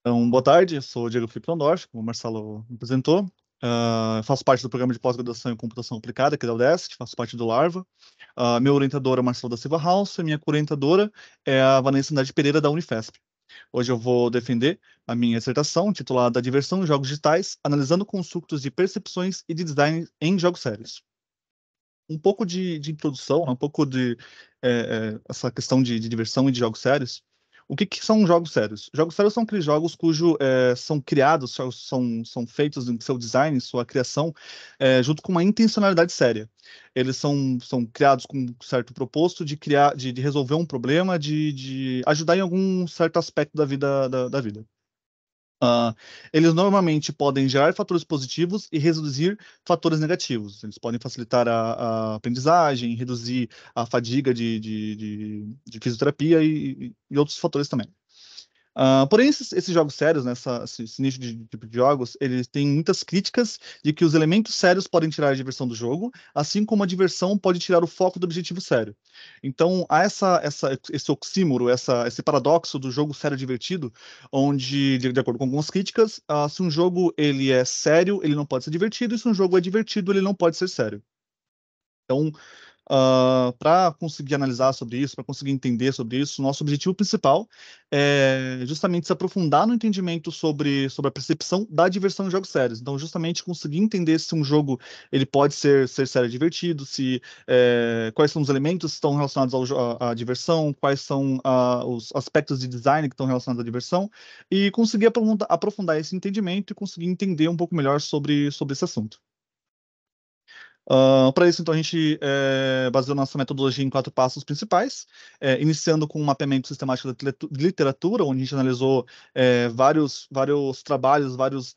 Então, boa tarde, eu sou o Diego Felipe Londorf, como o Marcelo me apresentou. Faço parte do programa de pós-graduação em computação aplicada, que é da UDESC, faço parte do Larva. Meu orientador é o Marcelo da Silva House, e minha co-orientadora é a Vanessa Andrade Pereira, da Unifesp. Hoje eu vou defender a minha dissertação, intitulada Diversão em Jogos Digitais, analisando construtos de percepções e de design em jogos sérios. Um pouco de introdução, um pouco de essa questão de diversão e de jogos sérios. O que são jogos sérios? Jogos sérios são aqueles jogos cujo são criados, são feitos em seu design, sua criação, junto com uma intencionalidade séria. Eles são criados com um certo propósito de criar, de resolver um problema, de ajudar em algum certo aspecto da vida da vida. Ah, eles normalmente podem gerar fatores positivos e reduzir fatores negativos. Eles podem facilitar a aprendizagem, reduzir a fadiga de fisioterapia e outros fatores também. Porém, esses jogos sérios, né, esse nicho de tipo de jogos, eles têm muitas críticas de que os elementos sérios podem tirar a diversão do jogo, assim como a diversão pode tirar o foco do objetivo sério. Então, há esse oxímoro, esse paradoxo do jogo sério divertido, onde, de acordo com algumas críticas, se um jogo ele é sério, ele não pode ser divertido, e se um jogo é divertido, ele não pode ser sério. Então, para conseguir analisar sobre isso, para conseguir entender sobre isso, nosso objetivo principal é justamente se aprofundar no entendimento sobre a percepção da diversão em jogos sérios. Então, justamente conseguir entender se um jogo ele pode ser sério e divertido, se quais são os elementos que estão relacionados à diversão, quais são os aspectos de design que estão relacionados à diversão, e conseguir aprofundar esse entendimento e conseguir entender um pouco melhor sobre esse assunto. Para isso, então, a gente baseou nossa metodologia em 4 passos principais, iniciando com um mapeamento sistemático de literatura, onde a gente analisou vários trabalhos, vários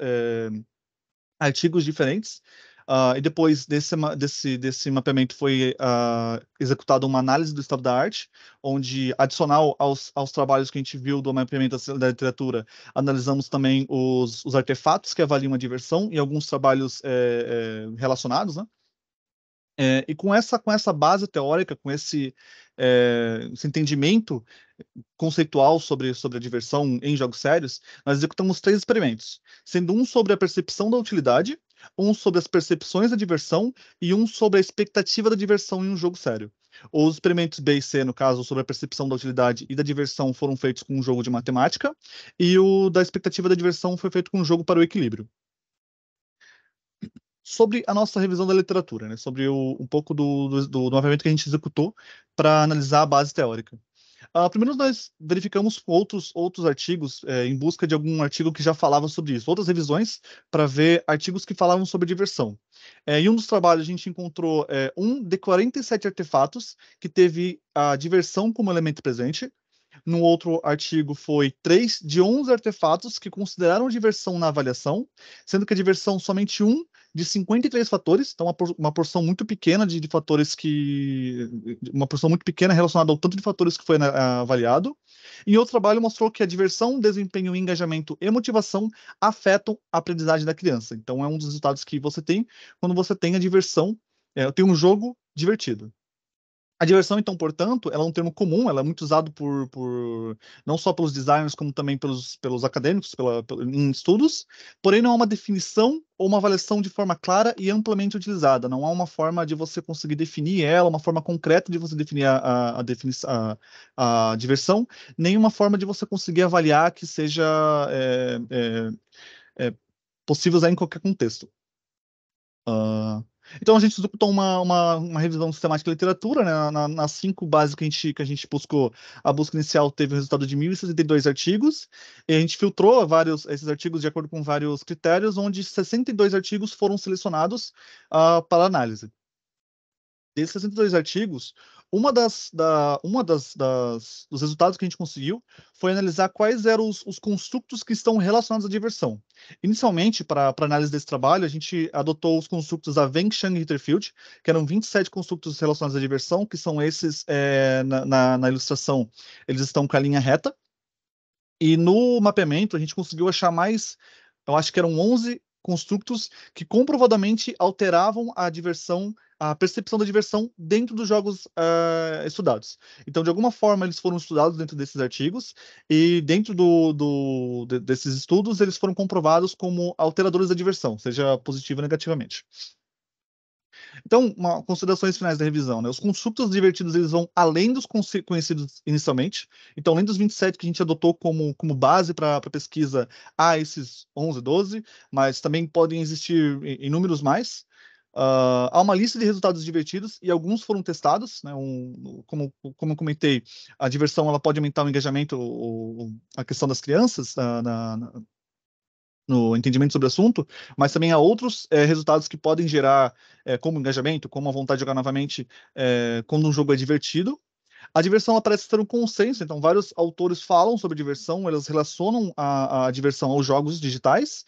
artigos diferentes. E depois desse mapeamento foi executada uma análise do estado da arte, onde, adicional aos trabalhos que a gente viu do mapeamento da literatura, analisamos também os artefatos que avaliam a diversão e alguns trabalhos relacionados, né? E com essa base teórica, com esse entendimento conceitual sobre a diversão em jogos sérios, nós executamos 3 experimentos, sendo um sobre a percepção da utilidade, um sobre as percepções da diversão e um sobre a expectativa da diversão em um jogo sério. Os experimentos B e C, no caso, sobre a percepção da utilidade e da diversão, foram feitos com um jogo de matemática, e o da expectativa da diversão foi feito com um jogo para o equilíbrio. Sobre a nossa revisão da literatura, né? Sobre um pouco do mapeamento que a gente executou para analisar a base teórica. Primeiro, nós verificamos outros artigos em busca de algum artigo que já falava sobre isso, outras revisões para ver artigos que falavam sobre diversão. Em um dos trabalhos, a gente encontrou um de 47 artefatos que teve a diversão como elemento presente. No outro artigo, foi 3 de 11 artefatos que consideraram diversão na avaliação, sendo que a diversão somente um de 53 fatores, então uma porção muito pequena de fatores uma porção muito pequena relacionada ao tanto de fatores que foi avaliado. E outro trabalho mostrou que a diversão, desempenho, engajamento e motivação afetam a aprendizagem da criança. Então, é um dos resultados que você tem quando você tem a diversão, tem um jogo divertido. A diversão, então, portanto, ela é um termo comum, ela é muito usado não só pelos designers, como também pelos acadêmicos, em estudos, porém não há uma definição ou uma avaliação de forma clara e amplamente utilizada. Não há uma forma de você conseguir definir ela, uma forma concreta de você definir a diversão, nem uma forma de você conseguir avaliar que seja é, possível usar em qualquer contexto. Ah, então a gente executou uma revisão sistemática da literatura, né? Nas 5 bases que a gente buscou, a busca inicial teve um resultado de 1.062 artigos, e a gente filtrou esses artigos de acordo com vários critérios, onde 62 artigos foram selecionados para análise. Desses 62 artigos, dos resultados que a gente conseguiu foi analisar quais eram os construtos que estão relacionados à diversão. Inicialmente, para análise desse trabalho, a gente adotou os construtos da Venn, Chang e Hitterfield, que eram 27 construtos relacionados à diversão, que são esses, na ilustração, eles estão com a linha reta. E no mapeamento, a gente conseguiu achar mais, eu acho que eram 11 construtos que comprovadamente alteravam a diversão a percepção da diversão dentro dos jogos estudados. Então, de alguma forma, eles foram estudados dentro desses artigos, e dentro desses estudos, eles foram comprovados como alteradores da diversão, seja positiva ou negativamente. Então, considerações finais da revisão, né? Os construtos divertidos, eles vão além dos conhecidos inicialmente. Então, além dos 27 que a gente adotou como base para a pesquisa, há esses 11, 12, mas também podem existir inúmeros mais. Há uma lista de resultados divertidos e alguns foram testados, né? Como eu comentei, a diversão ela pode aumentar o engajamento, a questão das crianças no entendimento sobre o assunto, mas também há outros resultados que podem gerar, como engajamento, como a vontade de jogar novamente, quando um jogo é divertido. A diversão ela parece ter um consenso, então vários autores falam sobre diversão, eles relacionam a diversão aos jogos digitais,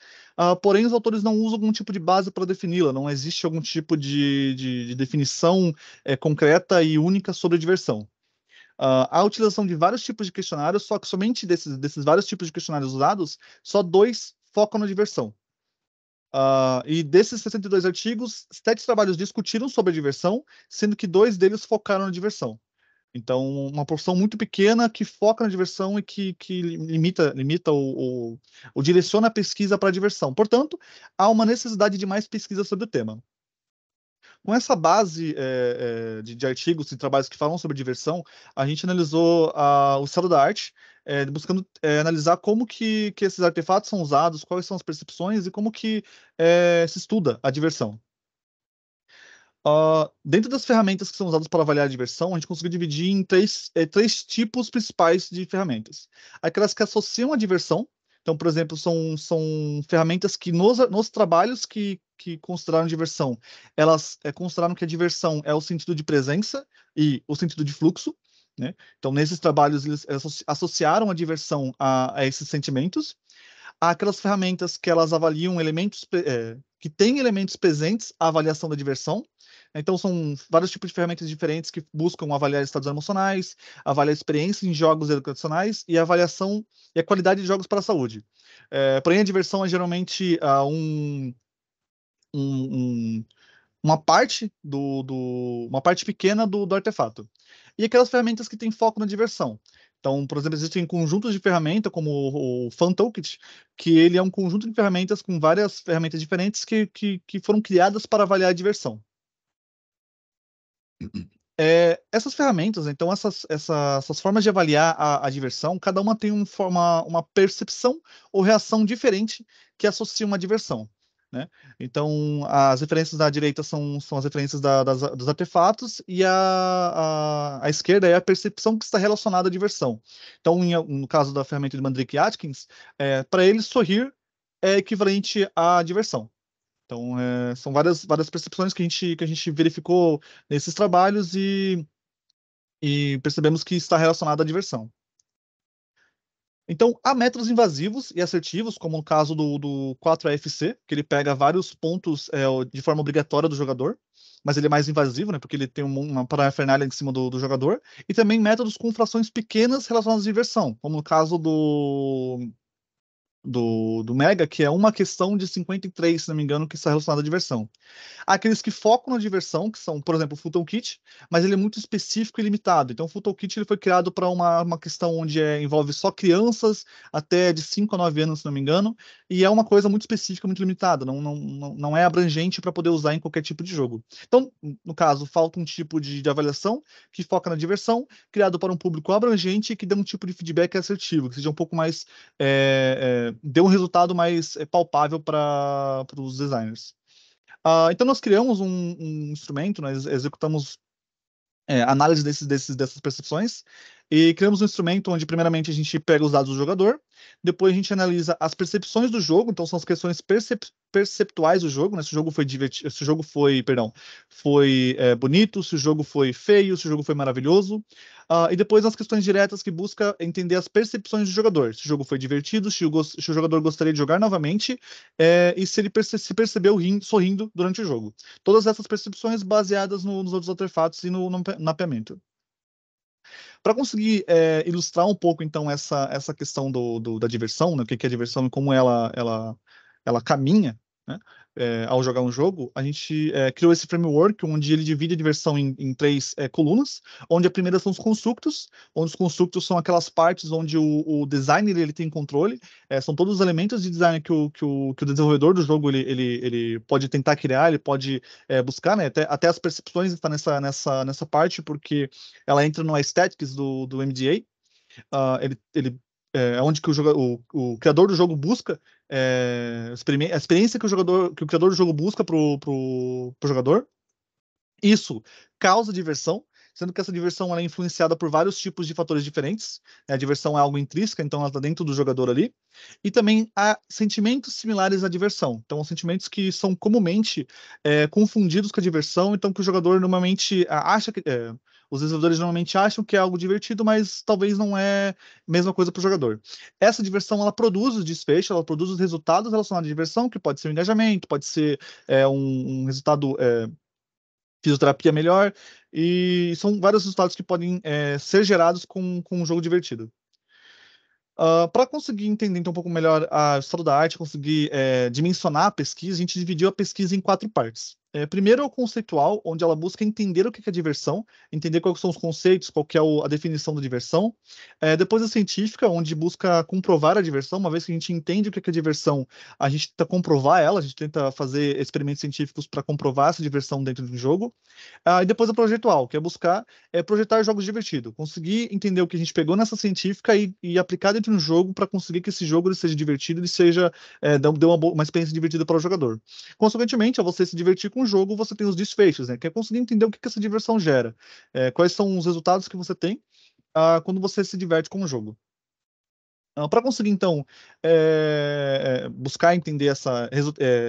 porém os autores não usam algum tipo de base para defini-la, não existe algum tipo de definição concreta e única sobre a diversão. A utilização de vários tipos de questionários, só que somente desses vários tipos de questionários usados, só 2 focam na diversão. E desses 62 artigos, 7 trabalhos discutiram sobre a diversão, sendo que 2 deles focaram na diversão. Então, uma porção muito pequena que foca na diversão e que limita ou direciona a pesquisa para a diversão. Portanto, há uma necessidade de mais pesquisa sobre o tema. Com essa base de artigos e trabalhos que falam sobre diversão, a gente analisou o estado da arte, buscando analisar como que esses artefatos são usados, quais são as percepções e como que se estuda a diversão. Dentro das ferramentas que são usadas para avaliar a diversão, a gente conseguiu dividir em três tipos principais de ferramentas. Aquelas que associam a diversão, então, por exemplo, são ferramentas que nos trabalhos que consideraram diversão, elas consideraram que a diversão é o sentido de presença e o sentido de fluxo, né? Então, nesses trabalhos, eles associaram a diversão a esses sentimentos. Há aquelas ferramentas que elas avaliam elementos, que têm elementos presentes à avaliação da diversão. Então, são vários tipos de ferramentas diferentes que buscam avaliar estados emocionais, avaliar experiência em jogos educacionais e a avaliação e a qualidade de jogos para a saúde. Porém, a diversão é geralmente um, uma parte pequena do artefato. E aquelas ferramentas que têm foco na diversão. Então, por exemplo, existem conjuntos de ferramenta, como o Fun Toolkit, que ele é um conjunto de ferramentas com várias ferramentas diferentes que foram criadas para avaliar a diversão. Essas ferramentas, então, essas formas de avaliar a diversão, cada uma tem uma percepção ou reação diferente que associa uma diversão, né? Então, as referências da direita são as referências dos artefatos, e a esquerda é a percepção que está relacionada à diversão. Então, no caso da ferramenta de Mandryk e Atkins, para eles, sorrir é equivalente à diversão. Então, são várias percepções que a gente verificou nesses trabalhos e percebemos que está relacionado à diversão. Então, há métodos invasivos e assertivos, como no caso do 4AFC, que ele pega vários pontos de forma obrigatória do jogador, mas ele é mais invasivo, né, porque ele tem uma parafernália em cima do jogador, e também métodos com frações pequenas relacionadas à diversão, como no caso do Mega, que é uma questão de 53, se não me engano, que está relacionada à diversão. Há aqueles que focam na diversão, que são, por exemplo, o Full Toolkit, mas ele é muito específico e limitado. Então, o Full Toolkit ele foi criado para uma questão onde envolve só crianças até de 5 a 9 anos, se não me engano, e é uma coisa muito específica, muito limitada, não é abrangente para poder usar em qualquer tipo de jogo. Então, no caso, falta um tipo de avaliação que foca na diversão, criado para um público abrangente e que dê um tipo de feedback assertivo, que seja um pouco mais, dê um resultado mais palpável para os designers. Então, nós criamos um instrumento, nós executamos análise dessas percepções, e criamos um instrumento onde, primeiramente, a gente pega os dados do jogador, depois a gente analisa as percepções do jogo, então são as questões perceptuais do jogo, né? Se o jogo foi divertido, se o jogo foi, perdão, foi bonito, se o jogo foi feio, se o jogo foi maravilhoso, e depois as questões diretas que busca entender as percepções do jogador, se o jogo foi divertido, se o jogador gostaria de jogar novamente, e se ele se percebeu sorrindo durante o jogo. Todas essas percepções baseadas nos outros artefatos e no mapeamento. Para conseguir ilustrar um pouco, então, essa questão da diversão, né, o que é a diversão e como ela caminha, né? Ao jogar um jogo, a gente criou esse framework onde ele divide a diversão em três colunas, onde a primeira são os constructos, onde os constructos são aquelas partes onde o designer ele tem controle, são todos os elementos de design que o desenvolvedor do jogo ele pode tentar criar, ele pode buscar, né? Até as percepções estão nessa parte, porque ela entra no aesthetics do MDA. É onde que o criador do jogo busca a experiência que o criador do jogo busca pro jogador. Isso causa diversão, sendo que essa diversão ela é influenciada por vários tipos de fatores diferentes. A diversão é algo intrínseca, então ela está dentro do jogador ali. E também há sentimentos similares à diversão. Então, sentimentos que são comumente confundidos com a diversão, então que o jogador normalmente acha que. Os desenvolvedores normalmente acham que é algo divertido, mas talvez não é a mesma coisa para o jogador. Essa diversão ela produz os desfechos, ela produz os resultados relacionados à diversão, que pode ser um engajamento, pode ser um resultado fisioterapia melhor, e são vários resultados que podem ser gerados com um jogo divertido. Para conseguir entender então, um pouco melhor a história da arte, conseguir dimensionar a pesquisa, a gente dividiu a pesquisa em 4 partes. Primeiro é o conceitual, onde ela busca entender o que é diversão, entender quais são os conceitos, qual que é a definição da diversão. Depois a científica, onde busca comprovar a diversão. Uma vez que a gente entende o que é diversão, a gente tenta comprovar ela, a gente tenta fazer experimentos científicos para comprovar essa diversão dentro de um jogo. E depois a projetual, que é buscar projetar jogos divertidos, conseguir entender o que a gente pegou nessa científica e aplicar dentro de um jogo para conseguir que esse jogo ele seja divertido e seja dê uma experiência divertida para o jogador. Consequentemente, ao você se divertir com o jogo, você tem os desfechos, né? Que é conseguir entender o que essa diversão gera, quais são os resultados que você tem quando você se diverte com o jogo. Para conseguir, então, buscar entender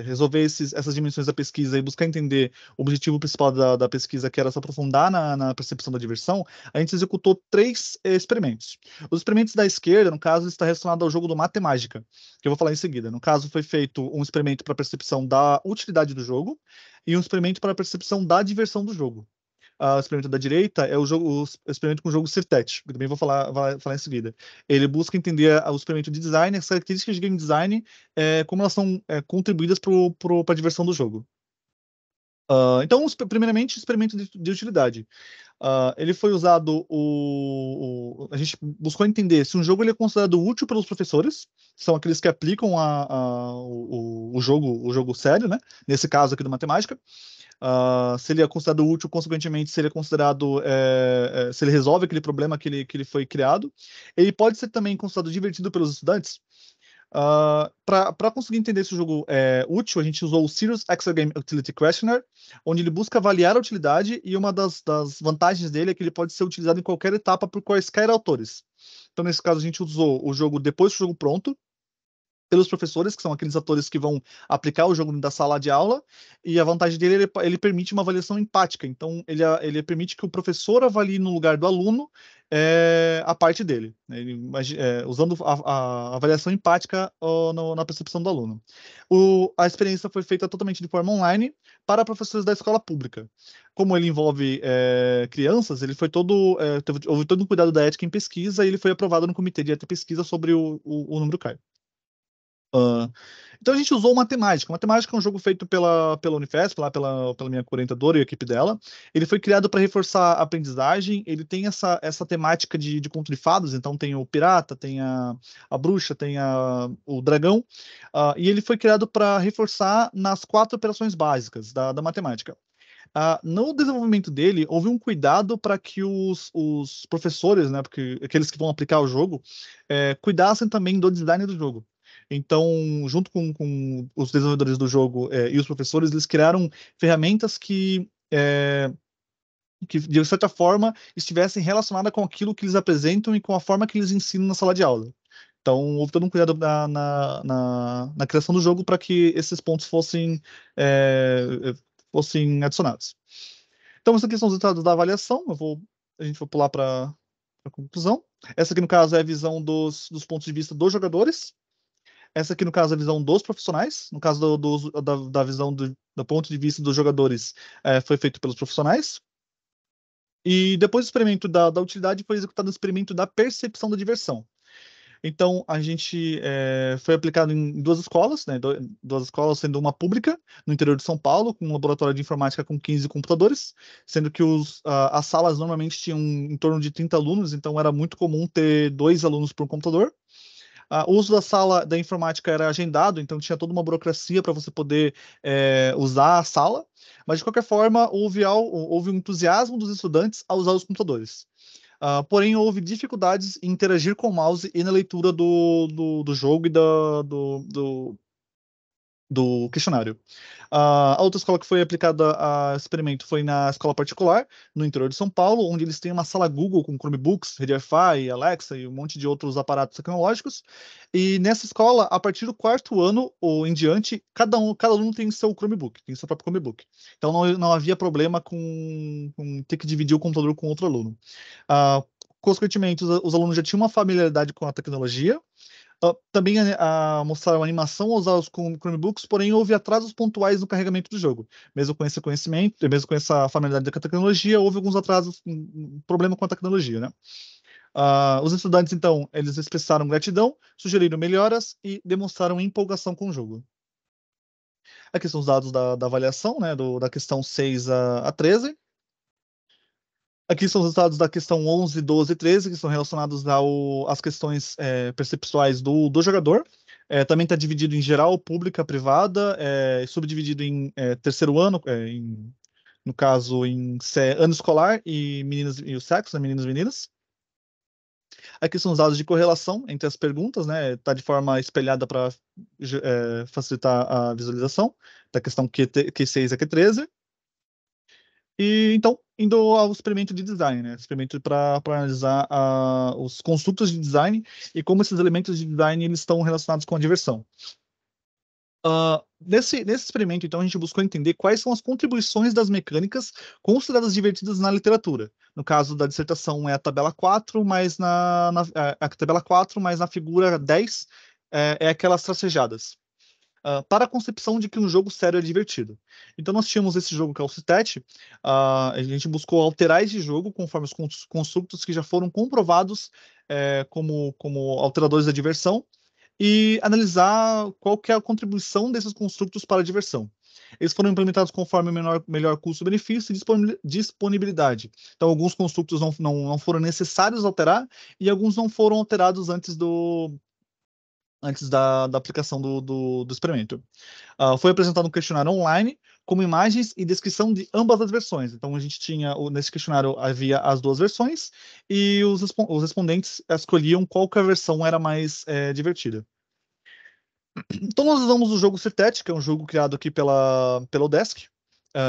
resolver essas dimensões da pesquisa e buscar entender o objetivo principal da pesquisa, que era se aprofundar na percepção da diversão, a gente executou 3 experimentos. Os experimentos da esquerda, no caso, está relacionado ao jogo do Matemática, que eu vou falar em seguida. No caso, foi feito um experimento para percepção da utilidade do jogo e um experimento para percepção da diversão do jogo. O experimento da direita é o experimento com o jogo Sirtet, que eu também vou falar em seguida. Ele busca entender o experimento de design, as características de game design, como elas são contribuídas para a diversão do jogo. Então, primeiramente, experimento de utilidade. Ele foi usado. A gente buscou entender se um jogo ele é considerado útil pelos professores, são aqueles que aplicam o jogo sério, né? Nesse caso aqui do matemática. Se ele é considerado útil, consequentemente, se ele é considerado, se ele resolve aquele problema que ele foi criado. Ele pode ser também considerado divertido pelos estudantes. Para conseguir entender se o jogo é útil, a gente usou o Serious Exergame Utility Questionnaire, onde ele busca avaliar a utilidade, e uma das vantagens dele é que ele pode ser utilizado em qualquer etapa por quaisquer autores. Então, nesse caso, a gente usou o jogo depois do jogo pronto, pelos professores, que são aqueles atores que vão aplicar o jogo da sala de aula, e a vantagem dele, ele permite uma avaliação empática. Então, ele permite que o professor avalie no lugar do aluno a parte dele, né? Usando a avaliação empática na percepção do aluno. A experiência foi feita totalmente de forma online para professores da escola pública. Como ele envolve crianças, ele foi houve todo um cuidado da ética em pesquisa, e ele foi aprovado no comitê de ética e pesquisa sobre o número CAI. Então a gente usou matemática. Matemática é um jogo feito pela Unifesp, lá pela minha orientadora e a equipe dela. Ele foi criado para reforçar a aprendizagem. Ele tem essa temática de conto de fadas. Então tem o pirata, tem a bruxa, tem o dragão. E ele foi criado para reforçar nas 4 operações básicas da matemática. No desenvolvimento dele, houve um cuidado para que os professores, né, porque aqueles que vão aplicar o jogo, cuidassem também do design do jogo. Então, junto com os desenvolvedores do jogo e os professores, eles criaram ferramentas que, de certa forma, estivessem relacionadas com aquilo que eles apresentam e com a forma que eles ensinam na sala de aula. Então, houve todo um cuidado na criação do jogo para que esses pontos fossem adicionados. Então, esses aqui são os resultados da avaliação. A gente vai pular para a conclusão. Essa aqui, no caso, é a visão dos pontos de vista dos jogadores. Essa aqui, no caso, é a visão dos profissionais. No caso da visão do ponto de vista dos jogadores, foi feito pelos profissionais. E depois do experimento da utilidade, foi executado o experimento da percepção da diversão. Então, a gente foi aplicado em duas escolas, né? Duas escolas, sendo uma pública, no interior de São Paulo, com um laboratório de informática com 15 computadores, sendo que as salas normalmente tinham em torno de 30 alunos, então era muito comum ter 2 alunos por computador. O uso da sala da informática era agendado, então tinha toda uma burocracia para você poder usar a sala, mas de qualquer forma houve um entusiasmo dos estudantes a usar os computadores. Porém, houve dificuldades em interagir com o mouse e na leitura do jogo e do questionário. A outra escola que foi aplicada a experimento foi na escola particular, no interior de São Paulo, onde eles têm uma sala Google com Chromebooks, rede Wi-Fi, Alexa e um monte de outros aparatos tecnológicos. E nessa escola, a partir do quarto ano ou em diante, cada aluno tem seu Chromebook, tem seu próprio Chromebook. Então não havia problema com ter que dividir o computador com outro aluno. Consequentemente, os alunos já tinham uma familiaridade com a tecnologia. Também mostraram animação ao usar os Chromebooks, porém houve atrasos pontuais no carregamento do jogo. Mesmo com esse conhecimento, mesmo com essa familiaridade com a tecnologia, houve alguns atrasos, um problema com a tecnologia, né? Os estudantes, então, eles expressaram gratidão, sugeriram melhoras e demonstraram empolgação com o jogo. Aqui são os dados da avaliação, né, da questão 6 a 13. Aqui são os resultados da questão 11, 12 e 13, que são relacionados às questões perceptuais do jogador. Também está dividido em geral, pública, privada, subdividido em terceiro ano, no caso, em ano escolar e meninas e o sexo, né, meninos e meninas. Aqui são os dados de correlação entre as perguntas, né? Está de forma espelhada para facilitar a visualização da questão Q6 a Q13. E então, indo ao experimento de design, né? Experimento para analisar os construtos de design e como esses elementos de design eles estão relacionados com a diversão. Nesse experimento, então, a gente buscou entender quais são as contribuições das mecânicas consideradas divertidas na literatura. No caso da dissertação é a tabela 4, mas a tabela 4, mas na figura 10 é aquelas tracejadas. Para a concepção de que um jogo sério é divertido. Então, nós tínhamos esse jogo que é o Citet, a gente buscou alterar esse jogo conforme os construtos que já foram comprovados como alteradores da diversão e analisar qual que é a contribuição desses construtos para a diversão. Eles foram implementados conforme o melhor custo-benefício e disponibilidade. Então, alguns construtos não foram necessários alterar e alguns não foram alterados antes da aplicação do experimento. Foi apresentado um questionário online com imagens e descrição de ambas as versões. Então, a gente tinha, nesse questionário, havia as duas versões e os respondentes escolhiam qual que a versão era mais divertida. Então, nós usamos o jogo Cirtet, que é um jogo criado aqui pela Odesk.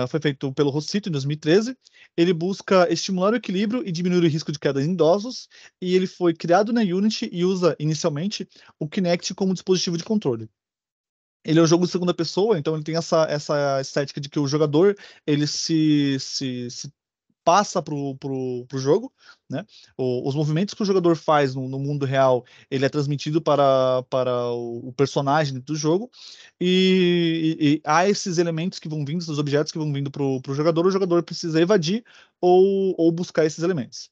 Foi feito pelo Rossito em 2013. Ele busca estimular o equilíbrio e diminuir o risco de queda em idosos. E ele foi criado na Unity e usa, inicialmente, o Kinect como dispositivo de controle. Ele é um jogo de segunda pessoa, então ele tem essa estética de que o jogador ele se passa pro jogo, né? Os movimentos que o jogador faz no mundo real, ele é transmitido para o personagem do jogo, e há esses elementos que vão vindo, esses objetos que vão vindo pro jogador, o jogador precisa evadir ou buscar esses elementos.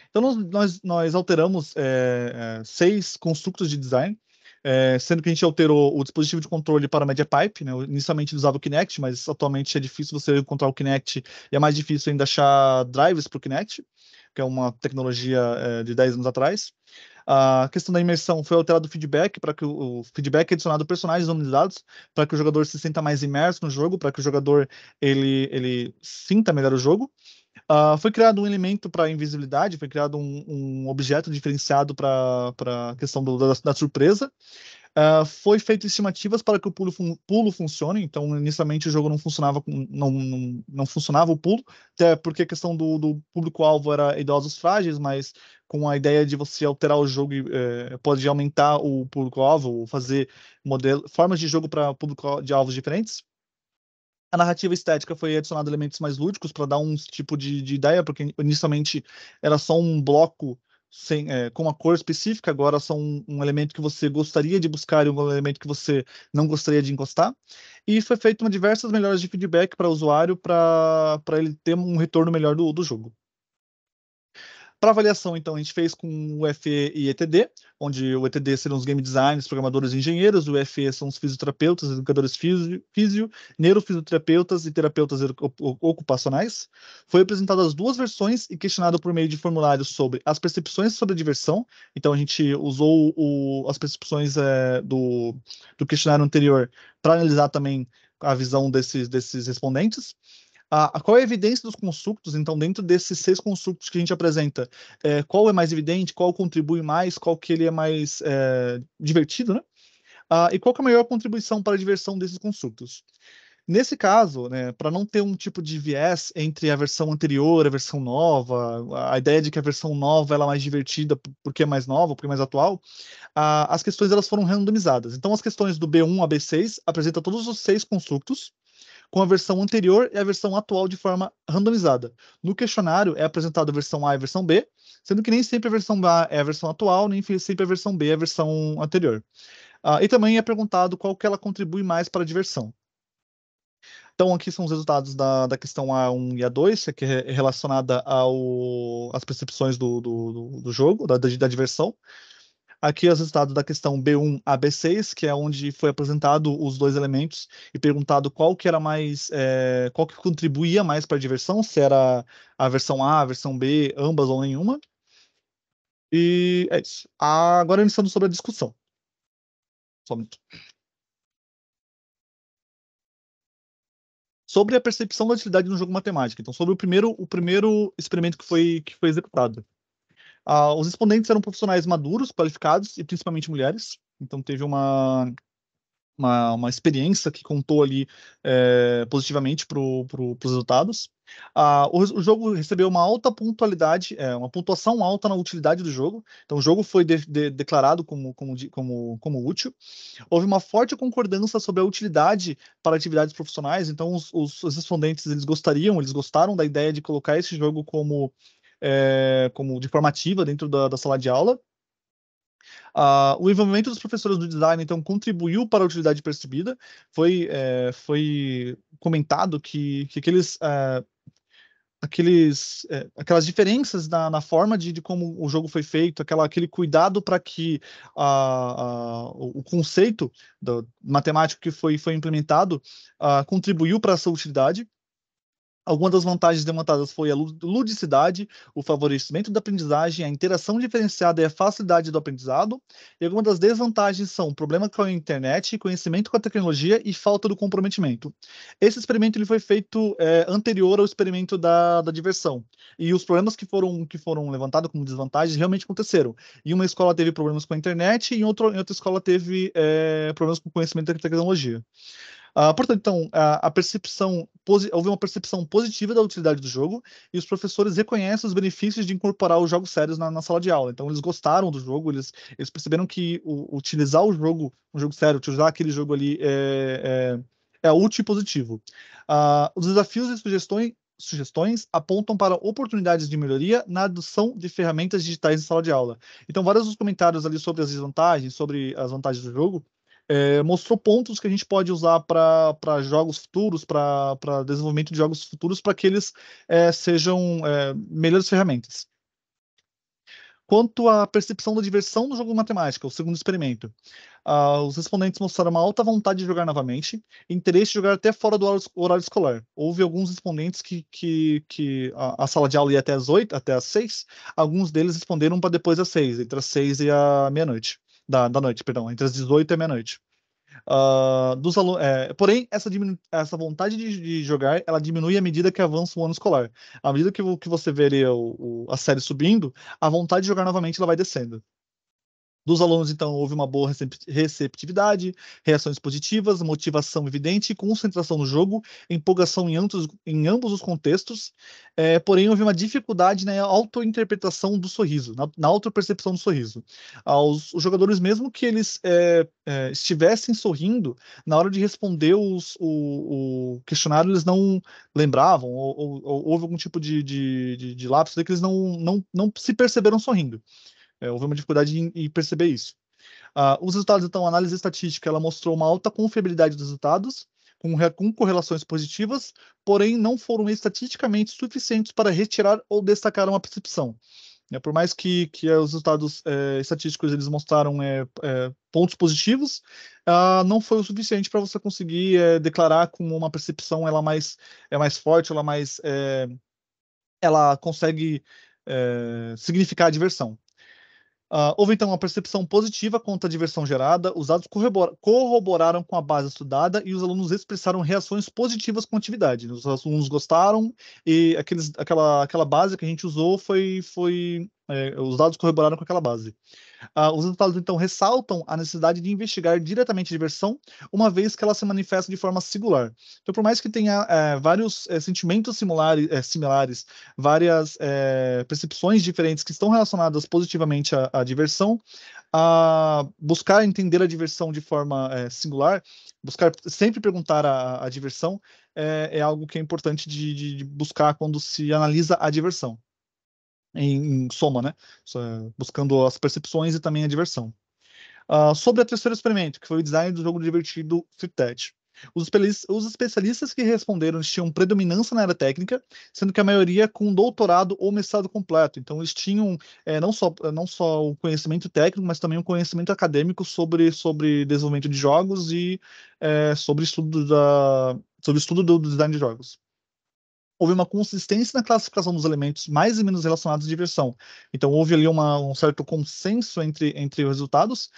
Então, nós alteramos 6 construtos de design, sendo que a gente alterou o dispositivo de controle para a MediaPipe, né? Inicialmente ele usava o Kinect, mas atualmente é difícil você encontrar o Kinect e é mais difícil ainda achar drivers para o Kinect, que é uma tecnologia de 10 anos atrás. A questão da imersão foi alterado o feedback para que o feedback é adicionado personagens humanizados para que o jogador se sinta mais imerso no jogo, para que o jogador ele sinta melhor o jogo. Foi criado um elemento para invisibilidade, foi criado um objeto diferenciado para a questão da surpresa. Foi feito estimativas para que o pulo funcione, então inicialmente o jogo não funcionava não funcionava o pulo, até porque a questão do público-alvo era idosos frágeis, mas com a ideia de você alterar o jogo pode aumentar o público-alvo, ou fazer formas de jogo para público de alvos diferentes. A narrativa estética foi adicionado elementos mais lúdicos para dar um tipo de ideia, porque inicialmente era só um bloco com uma cor específica, agora são um elemento que você gostaria de buscar e um elemento que você não gostaria de encostar. E foi feito diversas melhoras de feedback para o usuário para ele ter um retorno melhor do jogo. Para avaliação, então, a gente fez com o FE e ETD, onde o ETD seriam os game designers, programadores e engenheiros, o FE são os fisioterapeutas, educadores neurofisioterapeutas e terapeutas ocupacionais. Foi apresentado as duas versões e questionado por meio de formulários sobre as percepções sobre a diversão. Então, a gente usou as percepções do questionário anterior para analisar também a visão desses respondentes. Qual é a evidência dos construtos? Então, dentro desses 6 construtos que a gente apresenta, qual é mais evidente, qual contribui mais, qual que ele é mais divertido, né? E qual que é a maior contribuição para a diversão desses construtos? Nesse caso, né, para não ter um tipo de viés entre a versão anterior e a versão nova, a ideia de que a versão nova ela é mais divertida porque é mais nova, porque é mais atual, as questões elas foram randomizadas. Então, as questões do B1 a B6 apresentam todos os 6 construtos, com a versão anterior e a versão atual de forma randomizada. No questionário é apresentada a versão A e a versão B, sendo que nem sempre a versão A é a versão atual, nem sempre a versão B é a versão anterior. E também é perguntado qual que ela contribui mais para a diversão. Então, aqui são os resultados da questão A1 e A2, que é relacionada às percepções do jogo, da diversão. Aqui os resultados da questão B1 a B6, que é onde foi apresentado os 2 elementos e perguntado qual que era mais, qual que contribuía mais para a diversão, se era a versão A, a versão B, ambas ou nenhuma. E é isso. Agora iniciando sobre a discussão. Só um minuto. Sobre a percepção da utilidade no jogo matemática. Então, sobre o primeiro experimento que foi executado. Os respondentes eram profissionais maduros, qualificados e principalmente mulheres. Então, teve uma experiência que contou ali positivamente para os resultados. O jogo recebeu uma alta pontualidade, uma pontuação alta na utilidade do jogo. Então, o jogo foi declarado como útil. Houve uma forte concordância sobre a utilidade para atividades profissionais. Então, os respondentes eles gostaram da ideia de colocar esse jogo como de forma ativa dentro da sala de aula. O envolvimento dos professores do design, então, contribuiu para a utilidade percebida. Foi comentado que aquelas diferenças na forma de como o jogo foi feito, aquele cuidado para que o conceito matemático que foi implementado contribuiu para essa utilidade. Algumas das vantagens levantadas foi a ludicidade, o favorecimento da aprendizagem, a interação diferenciada e a facilidade do aprendizado. E algumas das desvantagens são problema com a internet, conhecimento com a tecnologia e falta do comprometimento. Esse experimento ele foi feito anterior ao experimento da diversão. E os problemas que foram levantados como desvantagens realmente aconteceram. Em uma escola teve problemas com a internet e em outra escola teve problemas com conhecimento da tecnologia. Portanto, então, houve uma percepção positiva da utilidade do jogo e os professores reconhecem os benefícios de incorporar os jogos sérios na sala de aula. Então, eles gostaram do jogo, eles perceberam que utilizar um jogo sério, utilizar aquele jogo ali é útil e positivo. Os desafios e sugestões apontam para oportunidades de melhoria na adoção de ferramentas digitais em sala de aula. Então, vários dos comentários ali sobre as desvantagens, sobre as vantagens do jogo, mostrou pontos que a gente pode usar para jogos futuros, para desenvolvimento de jogos futuros, para que eles sejam melhores ferramentas. Quanto à percepção da diversão no jogo de matemática, o segundo experimento, os respondentes mostraram uma alta vontade de jogar novamente, interesse de jogar até fora do horário escolar. Houve alguns respondentes que a sala de aula ia até as 8, até as 6, alguns deles responderam para depois das 6, entre as 6 e a meia-noite, da noite, perdão, entre as 18 e a meia-noite. Porém, essa vontade de jogar, ela diminui à medida que avança o ano escolar. À medida que você vê ali a série subindo, a vontade de jogar novamente ela vai descendo. Dos alunos, então, houve uma boa receptividade, reações positivas, motivação evidente, concentração no jogo, empolgação em ambos os contextos, porém houve uma dificuldade na autointerpretação do sorriso, na autopercepção do sorriso. Os jogadores, mesmo que eles estivessem sorrindo, na hora de responder o questionário, eles não lembravam, ou houve algum tipo de lapso, que eles não se perceberam sorrindo. Houve uma dificuldade em perceber isso. Os resultados, então, a análise estatística, ela mostrou uma alta confiabilidade dos resultados, com correlações positivas, porém não foram estatisticamente suficientes para retirar ou destacar uma percepção. né? Por mais que os resultados estatísticos eles mostraram pontos positivos, não foi o suficiente para você conseguir declarar como uma percepção mais forte, ela consegue significar a diversão. Houve então uma percepção positiva quanto à diversão gerada, os dados corroboraram com a base estudada e os alunos expressaram reações positivas com a atividade. Os alunos gostaram e aquela base que a gente usou os dados corroboraram com aquela base. Os resultados, então, ressaltam a necessidade de investigar diretamente a diversão, uma vez que ela se manifesta de forma singular. Então, por mais que tenha vários sentimentos similares, várias percepções diferentes que estão relacionadas positivamente à diversão, buscar entender a diversão de forma singular, buscar sempre perguntar a diversão, é algo que é importante de buscar quando se analisa a diversão em soma, né? Buscando as percepções e também a diversão. Sobre o terceiro experimento, que foi o design do jogo divertido Fliptet. Os especialistas que responderam tinham predominância na área técnica, sendo que a maioria com doutorado ou mestrado completo. Então, eles tinham não só o conhecimento técnico, mas também o conhecimento acadêmico sobre desenvolvimento de jogos e sobre estudo do design de jogos. Houve uma consistência na classificação dos elementos mais e menos relacionados à diversão. Então, houve ali um certo consenso entre os resultados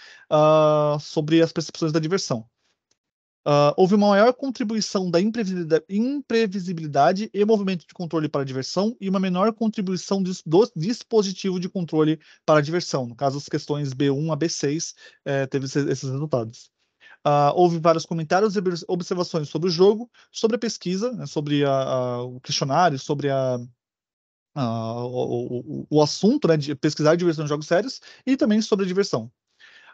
sobre as percepções da diversão. Houve uma maior contribuição da imprevisibilidade e movimento de controle para a diversão e uma menor contribuição do dispositivo de controle para a diversão. No caso, as questões B1 a B6 teve esses resultados. Houve vários comentários e observações sobre o jogo, sobre a pesquisa, né, sobre o questionário, sobre o assunto, né, de pesquisar diversão em jogos sérios e também sobre a diversão.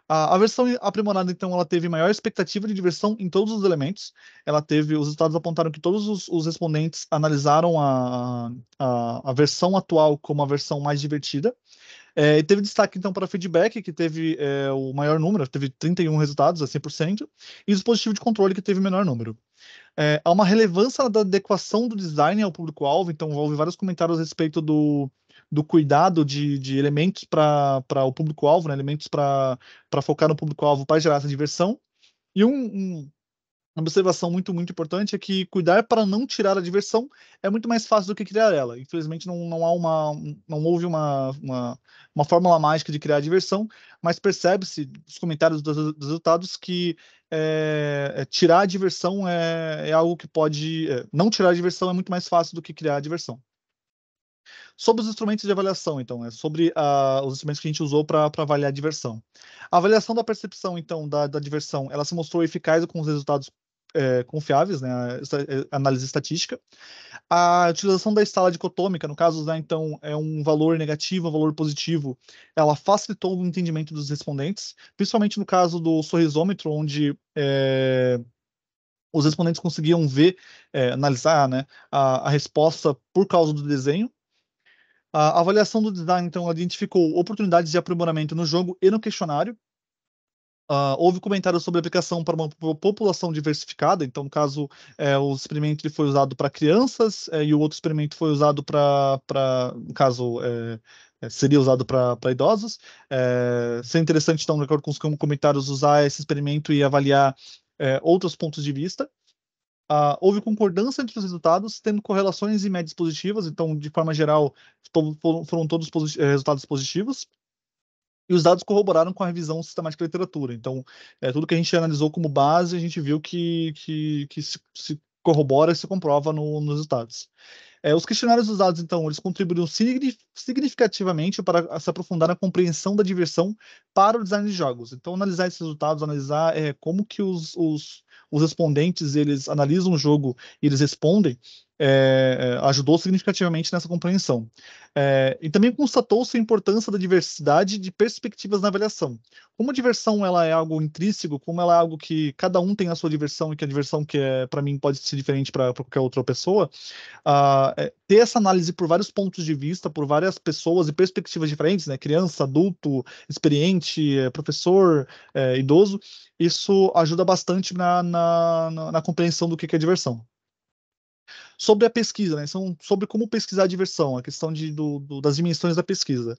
A versão aprimorada, então, ela teve maior expectativa de diversão em todos os elementos. Os resultados apontaram que todos os respondentes analisaram a versão atual como a versão mais divertida. E teve destaque, então, para feedback, que teve o maior número, teve 31 resultados, a 100%, e o dispositivo de controle, que teve o menor número. Há uma relevância da adequação do design ao público-alvo, então houve vários comentários a respeito do cuidado de elementos para o público-alvo, né, elementos para focar no público-alvo para gerar essa diversão. E uma observação muito, muito importante é que cuidar para não tirar a diversão é muito mais fácil do que criar ela. Infelizmente, não houve uma fórmula mágica de criar a diversão, mas percebe-se dos comentários dos resultados que tirar a diversão é algo que pode. Não tirar a diversão é muito mais fácil do que criar a diversão. Sobre os instrumentos de avaliação, então, sobre os instrumentos que a gente usou para avaliar a diversão. A avaliação da percepção, então, da diversão, ela se mostrou eficaz com os resultados confiáveis, né, análise estatística. A utilização da escala dicotômica, no caso, né, então, é um valor negativo, um valor positivo, ela facilitou o entendimento dos respondentes, principalmente no caso do sorrisômetro, onde os respondentes conseguiam analisar, né, a resposta por causa do desenho. A avaliação do design, então, identificou oportunidades de aprimoramento no jogo e no questionário. Houve comentários sobre aplicação para uma população diversificada. Então, no caso, o experimento ele foi usado para crianças e o outro experimento foi usado no caso, seria usado para idosos. Seria interessante, então, de acordo com os comentários, usar esse experimento e avaliar outros pontos de vista. Houve concordância entre os resultados, tendo correlações e médias positivas, então, de forma geral, foram todos resultados positivos. E os dados corroboraram com a revisão sistemática da literatura. Então, tudo que a gente analisou como base, a gente viu que se corrobora e se comprova nos resultados. Os questionários usados, então, eles contribuíram significativamente para se aprofundar na compreensão da diversão para o design de jogos. Então, analisar esses resultados, analisar como que os respondentes eles analisam o jogo e eles respondem, ajudou significativamente nessa compreensão. E também constatou-se a importância da diversidade de perspectivas na avaliação. Como a diversão ela é algo intrínseco, como ela é algo que cada um tem a sua diversão e que a diversão que para mim pode ser diferente para qualquer outra pessoa, ter essa análise por vários pontos de vista, por várias pessoas e perspectivas diferentes, né? Criança, adulto, experiente, professor, idoso, isso ajuda bastante na compreensão do que é diversão. sobre a pesquisa, né? São sobre como pesquisar a diversão, a questão das dimensões da pesquisa.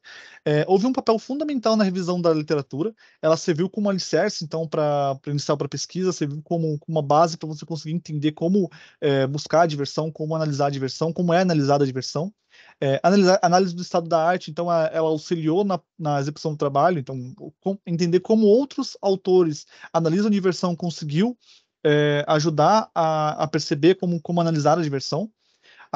Houve um papel fundamental na revisão da literatura. Ela serviu como alicerce, então, para inicial para pesquisa, serviu como uma base para você conseguir entender como buscar a diversão, como analisar a diversão, como é analisada a diversão. Análise do estado da arte, então, ela auxiliou na execução do trabalho, então, entender como outros autores analisam a diversão conseguiu ajudar a perceber como analisar a diversão.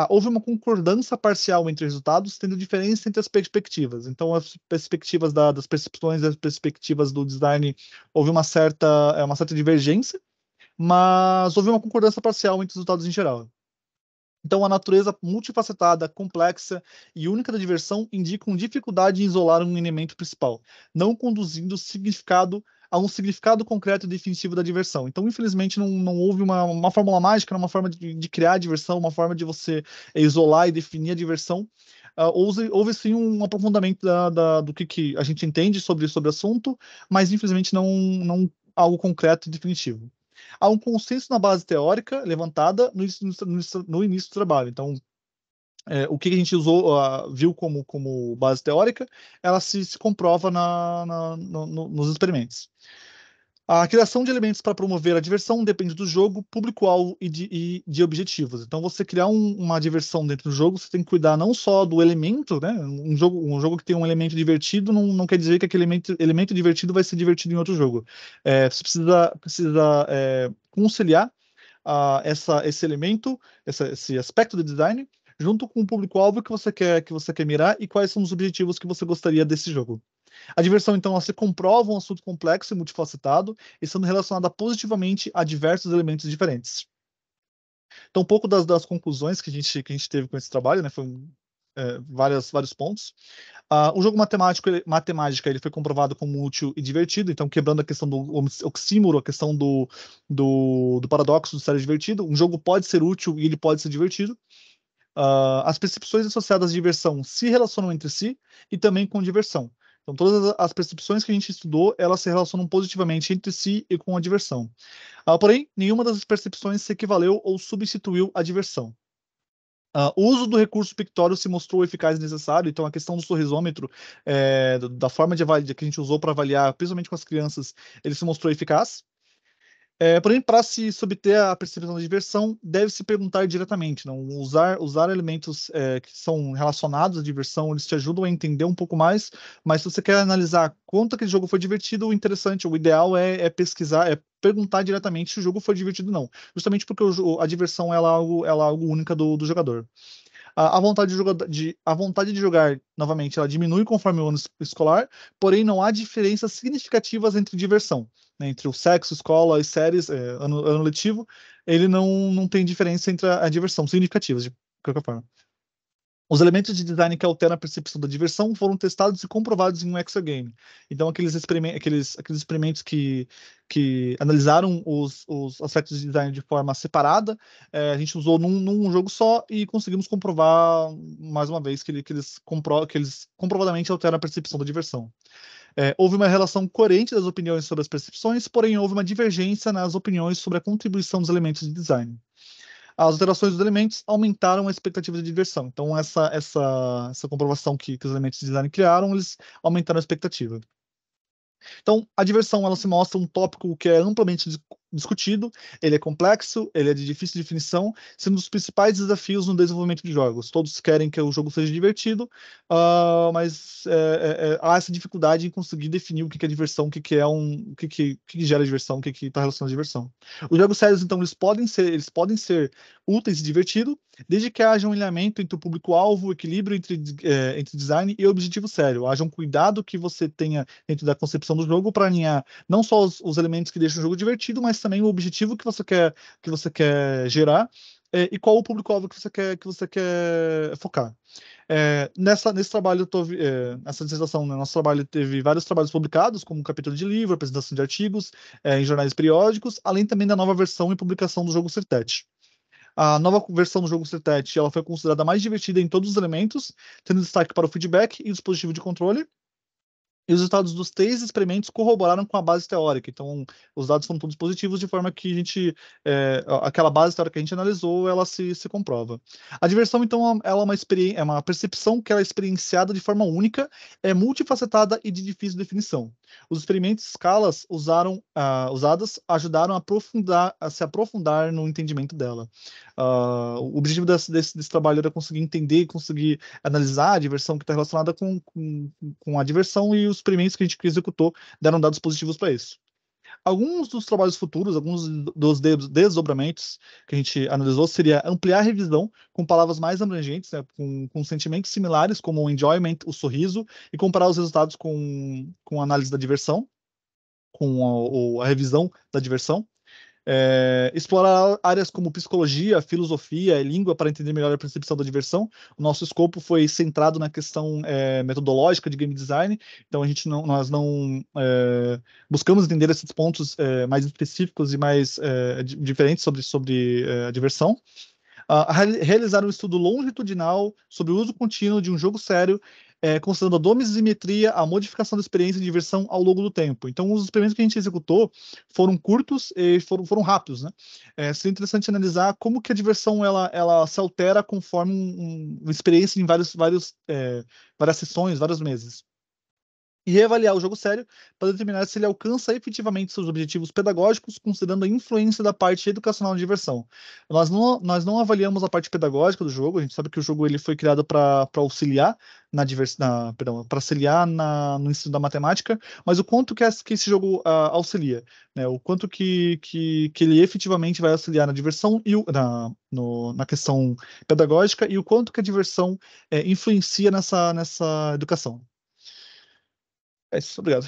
Houve uma concordância parcial entre resultados, tendo diferença entre as perspectivas. Então, as perspectivas das percepções e as perspectivas do design, houve uma certa divergência, mas houve uma concordância parcial entre os resultados em geral. Então, a natureza multifacetada, complexa e única da diversão indicam dificuldade em isolar um elemento principal, não conduzindo a um significado concreto e definitivo da diversão. Então, infelizmente, não houve uma fórmula mágica, uma forma de criar a diversão, uma forma de você isolar e definir a diversão. Houve sim um aprofundamento do que a gente entende sobre o assunto, mas infelizmente não algo concreto e definitivo. Há um consenso na base teórica levantada no início do trabalho. Então, o que a gente viu como base teórica, ela se comprova nos experimentos. A criação de elementos para promover a diversão depende do jogo, público-alvo e de objetivos. Então, você criar uma diversão dentro do jogo, você tem que cuidar não só do elemento, né? Um jogo que tem um elemento divertido não quer dizer que aquele elemento divertido vai ser divertido em outro jogo. Você precisa conciliar esse elemento, esse aspecto do design, junto com o público-alvo que você quer mirar e quais são os objetivos que você gostaria desse jogo. A diversão, então, ela se comprova um assunto complexo e multifacetado, estando relacionada positivamente a diversos elementos diferentes. Então, um pouco das conclusões que a gente teve com esse trabalho, né, foram vários pontos. O jogo matemática ele foi comprovado como útil e divertido, então quebrando a questão do oxímoro, a questão do paradoxo do ser divertido. Um jogo pode ser útil e ele pode ser divertido. As percepções associadas à diversão se relacionam entre si e também com diversão. Então, todas as percepções que a gente estudou, elas se relacionam positivamente entre si e com a diversão. Porém, nenhuma das percepções se equivaleu ou substituiu a diversão. O uso do recurso pictório se mostrou eficaz e necessário, então a questão do sorrisômetro, da forma de avaliar que a gente usou para avaliar, principalmente com as crianças, ele se mostrou eficaz. Porém, para se obter a percepção de diversão, deve-se perguntar diretamente. Não usar elementos que são relacionados à diversão, eles te ajudam a entender um pouco mais, mas se você quer analisar quanto aquele jogo foi divertido, o interessante, o ideal é pesquisar, perguntar diretamente se o jogo foi divertido ou não. Justamente porque a diversão ela é algo única do jogador. A vontade de jogar, novamente, ela diminui conforme o ano escolar, porém não há diferenças significativas entre diversão, né, entre o sexo, escola e séries, ano letivo, ele não tem diferença entre a diversão, significativas, de qualquer forma. Os elementos de design que alteram a percepção da diversão foram testados e comprovados em um exagame. Então, aqueles experimentos que analisaram os aspectos de design de forma separada, a gente usou num jogo só e conseguimos comprovar, mais uma vez, que eles comprovadamente alteram a percepção da diversão. Houve uma relação coerente das opiniões sobre as percepções, porém houve uma divergência nas opiniões sobre a contribuição dos elementos de design. As alterações dos elementos aumentaram a expectativa de diversão. Então, essa comprovação que os elementos de design criaram, eles aumentaram a expectativa. Então, a diversão ela se mostra um tópico que é amplamente discutido, ele é complexo, ele é de difícil definição, sendo um dos principais desafios no desenvolvimento de jogos. Todos querem que o jogo seja divertido, mas há essa dificuldade em conseguir definir o que é diversão, o que gera diversão, o que está relacionado à diversão. Os jogos sérios, então, eles podem ser úteis e divertidos, desde que haja um alinhamento entre o público-alvo, o equilíbrio entre design e objetivo sério. Haja um cuidado que você tenha dentro da concepção do jogo para alinhar não só os elementos que deixam o jogo divertido, mas também o objetivo que você quer gerar e qual o público-alvo que você quer focar. Nesse trabalho, nessa dissertação, né, nosso trabalho teve vários trabalhos publicados, como um capítulo de livro, apresentação de artigos em jornais periódicos, além também da nova versão e publicação do jogo Sertet. A nova versão do jogo Sertet, ela foi considerada mais divertida em todos os elementos, tendo destaque para o feedback e o dispositivo de controle. E os resultados dos 3 experimentos corroboraram com a base teórica. Então, os dados foram todos positivos, de forma que a gente, aquela base teórica que a gente analisou, ela se comprova. A diversão, então, ela é uma percepção que ela é experienciada de forma única, é multifacetada e de difícil definição. Os experimentos escalas usadas ajudaram a se aprofundar no entendimento dela. O objetivo desse trabalho era conseguir entender, conseguir analisar a diversão que está relacionada com a diversão, e os experimentos que a gente executou deram dados positivos para isso. Alguns dos trabalhos futuros, alguns dos desdobramentos que a gente analisou, seria ampliar a revisão com palavras mais abrangentes, né, com sentimentos similares, como o enjoyment, o sorriso, e comparar os resultados com a análise da diversão, com a revisão da diversão. Explorar áreas como psicologia, filosofia e língua para entender melhor a percepção da diversão. O nosso escopo foi centrado na questão metodológica de game design, então nós não buscamos entender esses pontos mais específicos e mais diferentes sobre a diversão. Realizar um estudo longitudinal sobre o uso contínuo de um jogo sério, considerando a dosimetria, a modificação da experiência de diversão ao longo do tempo. Então, os experimentos que a gente executou foram curtos e foram rápidos, né? Seria interessante analisar como que a diversão ela se altera conforme uma experiência em várias sessões, vários meses. E reavaliar o jogo sério para determinar se ele alcança efetivamente seus objetivos pedagógicos, considerando a influência da parte educacional de diversão. Nós não avaliamos a parte pedagógica do jogo. A gente sabe que o jogo ele foi criado para auxiliar perdão, para auxiliar no ensino da matemática, mas o quanto que esse jogo auxilia, né? O quanto que ele efetivamente vai auxiliar na diversão e na questão pedagógica, e o quanto que a diversão influencia nessa educação. É isso, obrigado.